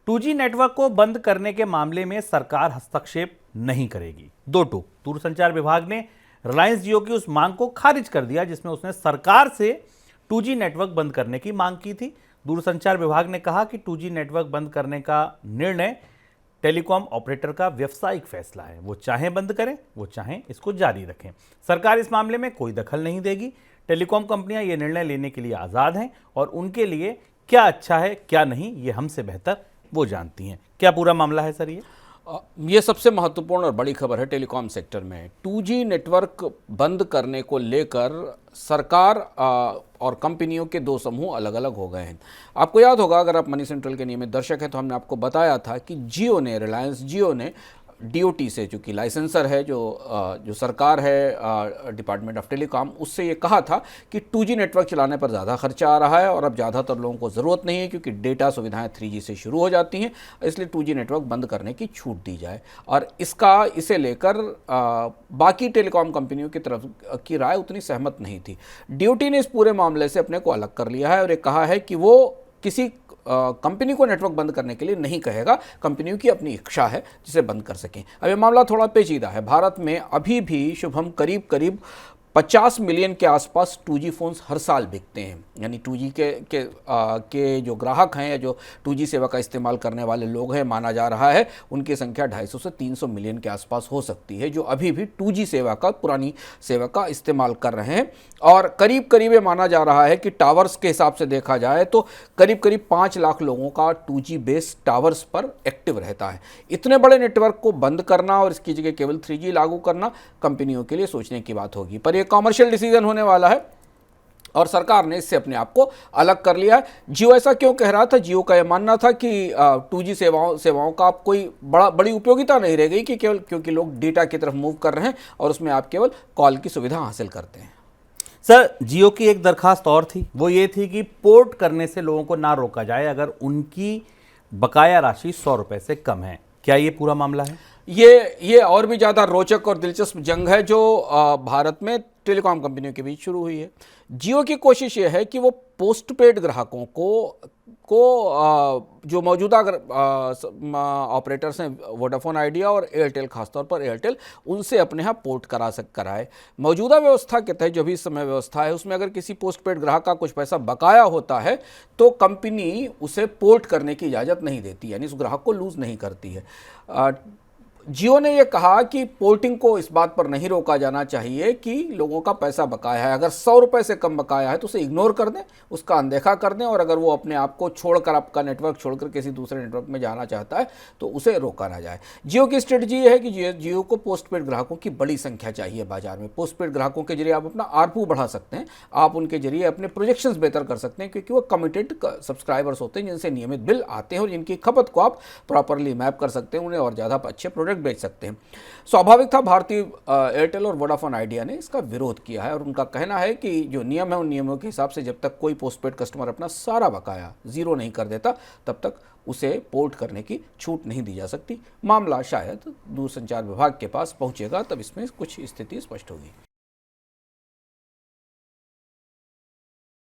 2G network को बंद करने के मामले में सरकार हस्तक्षेप नहीं करेगी। दो टूक दूरसंचार विभाग ने रिलायंस जियो की उस मांग को खारिज कर दिया जिसमें उसने सरकार से 2G नेटवर्क बंद करने की मांग की थी। दूरसंचार विभाग ने कहा कि 2G नेटवर्क बंद करने का निर्णय टेलीकॉम ऑपरेटर का व्यावसायिक फैसला है। वो चाहें बंद करें, वो चाहें इसको जारी रखें। सरकार इस मामले में कोई दखल नहीं देगी। टेलीकॉम कंपनियां ये निर्णय लेने के लिए आज़ाद हैं और उनके लिए क्या अच्छा है क्या नहीं ये हमसे बेहतर वो जानती हैं। क्या पूरा मामला है सर? ये सबसे महत्वपूर्ण और बड़ी खबर है टेलीकॉम सेक्टर में। 2G नेटवर्क बंद करने को लेकर सरकार और कंपनियों के दो समूह अलग अलग हो गए हैं। आपको याद होगा, अगर आप मनी सेंट्रल के नियमित दर्शक हैं तो हमने आपको बताया था कि जियो ने, रिलायंस जियो ने DOT से, जो कि लाइसेंसर है, जो सरकार है, डिपार्टमेंट ऑफ टेलीकॉम, उससे ये कहा था कि 2G नेटवर्क चलाने पर ज़्यादा खर्चा आ रहा है और अब ज़्यादातर लोगों को ज़रूरत नहीं है क्योंकि डेटा सुविधाएं 3G से शुरू हो जाती हैं, इसलिए 2G नेटवर्क बंद करने की छूट दी जाए। और इसे लेकर बाकी टेलीकॉम कंपनियों की तरफ की राय उतनी सहमत नहीं थी। DOT ने इस पूरे मामले से अपने को अलग कर लिया है और ये कहा है कि वो किसी कंपनी को नेटवर्क बंद करने के लिए नहीं कहेगा, कंपनियों की अपनी इच्छा है जिसे बंद कर सकें। अब ये मामला थोड़ा पेचीदा है। भारत में अभी भी शुभम करीब 50 मिलियन के आसपास 2G फ़ोन्स हर साल बिकते हैं। यानी 2G के जो ग्राहक हैं या जो 2G सेवा का इस्तेमाल करने वाले लोग हैं, माना जा रहा है उनकी संख्या 250 से 300 मिलियन के आसपास हो सकती है, जो अभी भी 2G सेवा का, पुरानी सेवा का इस्तेमाल कर रहे हैं। और करीब ये माना जा रहा है कि टावर्स के हिसाब से देखा जाए तो करीब 5 लाख लोगों का 2G बेस टावर्स पर एक्टिव रहता है। इतने बड़े नेटवर्क को बंद करना और इसकी जगह केवल 3G लागू करना कंपनियों के लिए सोचने की बात होगी, पर कॉमर्शियल डिसीजन होने वाला है और सरकार ने इससे अपने आप को अलग कर लिया है। जियो ऐसा क्यों कह रहा था? जियो का यह मानना था कि 2G सेवाओं का आप कोई बड़ी उपयोगिता नहीं रह गई कि केवल क्योंकि लोग डेटा की तरफ मूव कर रहे हैं और उसमें आप केवल कॉल की सुविधा हासिल करते हैं। सर, जियो की एक दरखास्त और थी, वो ये थी कि पोर्ट करने से लोगों को ना रोका जाए अगर उनकी बकाया राशि 100 रुपए से कम है। क्या ये पूरा मामला है? ये और भी ज़्यादा रोचक और दिलचस्प जंग है जो भारत में टेलीकॉम कंपनियों के बीच शुरू हुई है। जियो की कोशिश ये है कि वो पोस्टपेड ग्राहकों को जो मौजूदा ऑपरेटर्स हैं, वोडाफोन आइडिया और एयरटेल, खासतौर पर एयरटेल, उनसे अपने यहाँ पोर्ट कराए। मौजूदा व्यवस्था के तहत जो भी इस समय व्यवस्था है उसमें अगर किसी पोस्टपेड ग्राहक का कुछ पैसा बकाया होता है तो कंपनी उसे पोर्ट करने की इजाज़त नहीं देती, यानी उस ग्राहक को लूज़ नहीं करती है। जियो ने यह कहा कि पोर्टिंग को इस बात पर नहीं रोका जाना चाहिए कि लोगों का पैसा बकाया है, अगर 100 रुपये से कम बकाया है तो उसे इग्नोर कर दें, उसका अनदेखा कर दें, और अगर वो अपने आप को छोड़कर, आपका नेटवर्क छोड़कर किसी दूसरे नेटवर्क में जाना चाहता है तो उसे रोका ना जाए। जियो की स्ट्रेटजी ये है कि जियो को पोस्टपेड ग्राहकों की बड़ी संख्या चाहिए बाजार में। पोस्टपेड ग्राहकों के जरिए आप अपना आरपू बढ़ा सकते हैं, आप उनके जरिए अपने प्रोजेक्शंस बेहतर कर सकते हैं क्योंकि वो कमिटेड सब्सक्राइबर्स होते हैं जिनसे नियमित बिल आते हैं और जिनकी खपत को आप प्रॉपरली मैप कर सकते हैं, उन्हें और ज़्यादा अच्छे प्रोडक्ट बेच सकते हैं। स्वाभाविक था, भारतीय एयरटेल और वोडाफोन आइडिया ने इसका विरोध किया है और उनका कहना है कि जो नियम है उन नियमों के हिसाब से जब तक कोई पोस्टपेड कस्टमर अपना सारा बकाया जीरो नहीं कर देता तब तक उसे पोर्ट करने की छूट नहीं दी जा सकती। मामला शायद दूरसंचार विभाग के पास पहुंचेगा तब इसमें कुछ स्थिति स्पष्ट होगी।